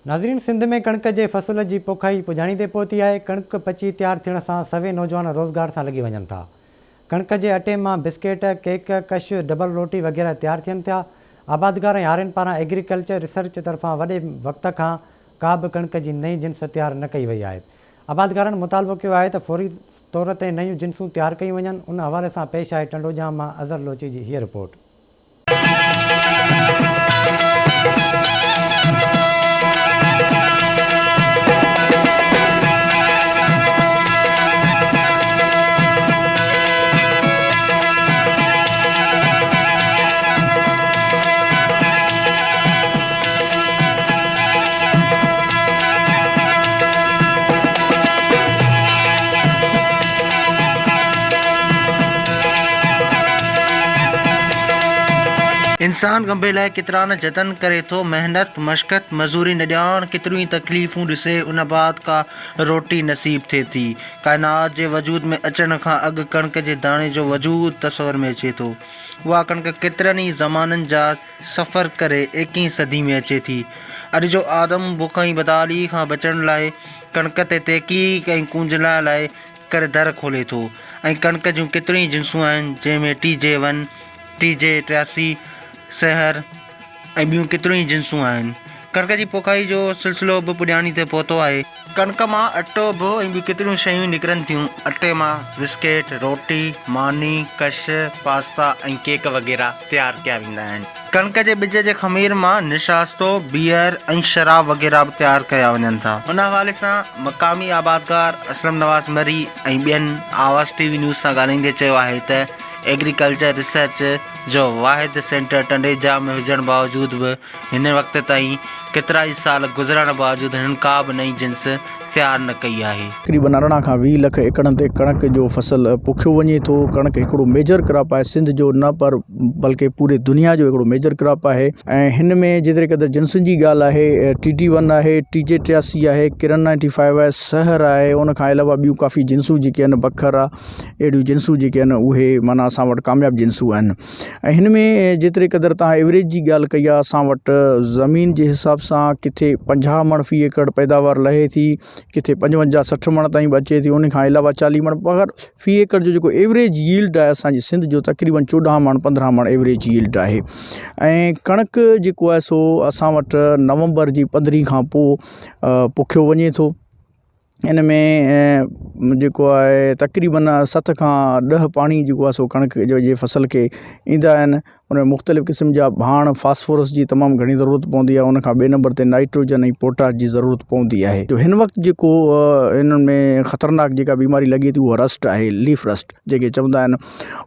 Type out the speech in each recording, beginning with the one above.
नाज़रीन, सिंध में कणक के फसल की पोखाई पुजाणी ते पहुती है। कणक पची तैयार थियण सां सवे नौजवान रोज़गार से लगी वञनि था। कणक के अटे में बिस्किट, केक, कश, डबल रोटी वगैरह तैयार थियनि था। आबादगार हारिन पारां एग्रीकल्चर रिसर्च तरफां वॾे वक़्त खां का भी कणक की नई जिन्स तैयार न कई वई है। आबादगारनि मुतालबो कियो आहे त फौरी तौर ते नयूं जिन्सूं तैयार कयूं वञनि। उन हवाले से पेश आहे टंडोजा मां अज़हर लोची की हीअ रिपोर्ट। इंसान गंभे लाइ केतिरा न जतन करे थो, मेहनत मशक़त मज़ूरी न ॼाण केतिरियूं ई तकलीफ़ूं ॾिसे उन बाद का रोटी नसीब थिए थी। काइनात जे वजूद में अचण खां अॻु कणक जे दाणे जो वजूद तस्वर में अचे थो। उहा कणक केतिरनि ई ज़माननि जा सफ़र करे 21वीं सदी में अचे थी। अॼु जो आदम बुख ऐं बदहाली खां बचण लाइ कणक ते तहक़ीक़ ऐं कूंजला लाइ करे दर खोले थो। ऐं कणक जूं केतिरियूं ई जिन्सूं आहिनि, जंहिंमें TJ1, TJ83, सहर ऐं ॿियूं केतिरियूं ई जिन्सूं आहिनि। कणक जी पोखाई जो सिलसिलो बि पुॼाणी ते पहुतो आहे। कणक मां अटो बि ऐं ॿियूं केतिरियूं शयूं निकिरनि थियूं। अटे मां बिस्किट, रोटी, मानी, कश, पास्ता ऐं केक वग़ैरह तैयार कया वेंदा आहिनि। कणक जे ॿिज जे ख़मीर मां निशास्तो, बियर ऐं शराब वग़ैरह बि तैयार कया वञनि था। उन हवाले सां मक़ामी आबादगार असलम नवाज़ मरी ऐं ॿियनि आवाज़ TV न्यूज़ सां ॻाल्हाईंदे चयो आहे त एग्रीकल्चर रिसर्च जो वाहिद सेंटर टंडेजा में हुजण बावजूद भी हिन वक्त ताईं केतिरा ई साल गुज़रण बावजूद हिननि का भी नई जिन्स तैयार न कई है। तकरीबन 18 खां 20 लख एकड़न ते कणक जो फसल पोखियो वञे थो। कणक हिकिड़ो मेजर क्रॉप है सिंध जो, न पर बल्कि पूरे दुनिया जो हिकिड़ो मेजर क्रॉप है। ऐं हिन में जेतिरे क़दुरु जिन्सुनि जी ॻाल्हि आहे, TT1 आहे, TJ83 आहे, किरण 95 आहे, सहर आहे। उन खां अलावा ॿियूं काफ़ी जिन्सूं जेके आहिनि, बखर आहे, अहिड़ियूं जिन्सूं जेके आहिनि उहे माना असां वटि कामयाबु जिन्सूं आहिनि। ऐं हिन में जेतिरे क़दुरु तव्हां एवरेज जी ॻाल्हि कई आहे, असां वटि ज़मीन जे हिसाब सां किथे 50 मण फी एकड़ पैदावार लहे थी, किथे 55-60 मण ताईं बचे थी। उन खां अलावा 40 मण, मगर फी एकड़ जो जेको एवरेज यील्ड आहे असांजी सिंध जो तक़रीबन 14 मण 15 मण एवरेज यील्ड आहे। ऐं कणक जेको आहे सो असां वटि नवंबर जी 15 खां पोइ पोखियो वञे थो। इन में जेको आहे तक़रीबन 7 खां 10 पाणी जेको आहे सो कणक जो जे फसल के ईंदा आहिनि। उन में मुख़्तलिफ़ क़िस्म जा भाण, फास्फोरस जी तमामु घणी ज़रूरत पवंदी आहे। उन खां ॿिए नंबर ते नाइट्रोजन ऐं पोटाश जी ज़रूरत पवंदी आहे। जो हिन वक़्तु जेको इन्हनि में ख़तरनाक जेका बीमारी लॻे थी उहा रस्ट आहे, लीफ रस्ट जेके चवंदा आहिनि।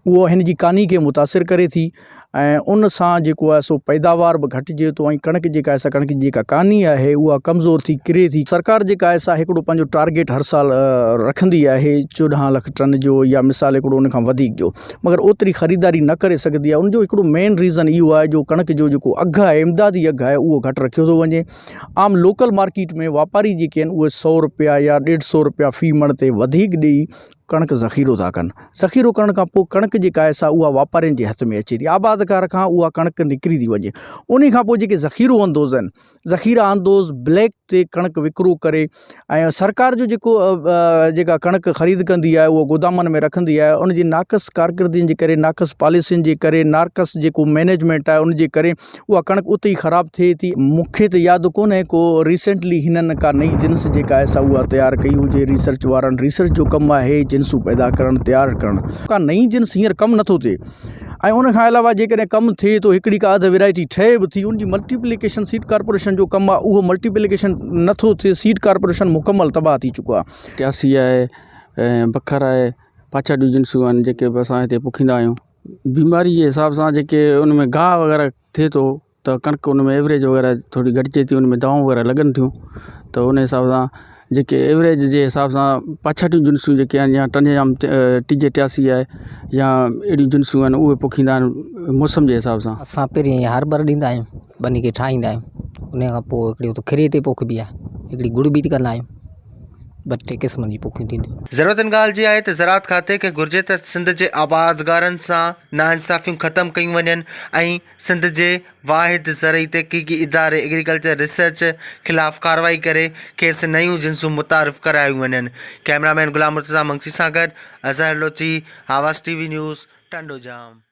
उहो हिन जी कानी खे मुतासिर करे थी ऐं उन सां जेको आहे सो पैदावार बि घटिजे थो। ऐं कणक जेका आहे कणक जी जेका कानी आहे उहा कमज़ोर थी किरे थी। सरकार जेका आहे सा हिकिड़ो पंहिंजो टारगेट हर साल रखंदी आहे 14 लख टन जो, या मिसाल हिकिड़ो उन खां वधीक जो, मगर ओतिरी ख़रीदारी न करे सघंदी आहे। उनजो हिकिड़ो मेन रीज़न इहो आहे जो कणक जो जेको अघु आहे, इमदादी अघु आहे, उहो घटि रखियो थो वञे। आम लोकल मार्केट में वापारी जेके आहिनि उहे 100 रुपया या 150 रुपया फी मण ते वधीक ॾेई कणक ज़ख़ीरो था कनि। ज़ख़ीरो करण खां पोइ कणक जेका आहे सा उहा वापारियुनि जे हथ में अचे थी। आबादकार खां उहा कणक निकिरी थी वञे। उन खां पोइ जेके ज़ख़ीरो अंदोज़ आहिनि, ज़ख़ीरा अंदोज़ ब्लैक ते कणक विकिरो करे ऐं सरकार जो जेको जेका कणक ख़रीद कंदी आहे उहो गोदामनि में रखंदी आहे। उन जी नाक़स कारकर्दगियुनि जे करे, नाक़स पॉलिसियुनि जे करे, नाक़स जेको मैनेजमेंट आहे उन जे करे उहा कणक उते ई ख़राबु थिए थी। मूंखे त यादि कोन्हे को रिसेंटली हिननि का नई जिन्स जेका आहे सा उहा तैयार कई हुजे। रिसर्च वारनि, रिसर्च जो कमु आहे जिन्सूं पैदा करणु, तैयार करणु। का नई जिन्स हींअर कमु नथो थिए। ऐं उन खां अलावा जेकॾहिं कमु थिए थो, हिकिड़ी का अधु वैरायटी ठहे बि थी, उनजी मल्टीप्लिकेशन सीड कॉर्पोरेशन जो कमु आहे, उहो मल्टीप्लिकेशन नथो थिए। सीड कॉर्पोरेशन मुकमल तबाह थी चुको आहे। 83 आहे, बखर आहे, पाछाड़ियूं जिन्सूं आहिनि जेके बि असां हिते पोखींदा आहियूं। बीमारी जे हिसाब सां जेके उन में गाह वग़ैरह थिए थो त कणक उन में एवरेज वग़ैरह थोड़ी घटिजे थी, उन में दवाऊं वग़ैरह लॻनि थियूं। त उन हिसाब सां जेके एवरेज जे हिसाब सां पाछाड़ियूं जिन्सूं जेके आहिनि, या टंडेजाम TJ83 आहे, या अहिड़ियूं जिन्सूं आहिनि उहे पोखींदा आहिनि मौसम जे हिसाब सां। असां पहिरीं हार्बर ॾींदा आहियूं, बनी खे ठाहींदा आहियूं। उन खां पोइ हिकिड़ी उते खिरे ते पोखिबी आहे, हिकिड़ी गुड़ बि कंदा आहियूं। ॿ टे क़िस्मनि जी पोखियूं थींदियूं। ज़रूरतनि ॻाल्हि जी आहे त ज़राअत खाते खे घुर्जे त सिंध जे आबादगारनि सां नाइंसाफ़ियूं ख़तमु कयूं वञनि ऐं सिंध जे वाहिद ज़रई तहक़ीक़ी इदारे एग्रीकल्चर रिसर्च ख़िलाफ़ु कार्रवाई करे खेसि नयूं जिन्सूं मुतारिफ़ करायूं वञनि। कैमरामैन गुलाम मुर्तज़ा मंगसी सां गॾु अज़हर लोची, आवाज़ TV न्यूज़, टंडो जाम।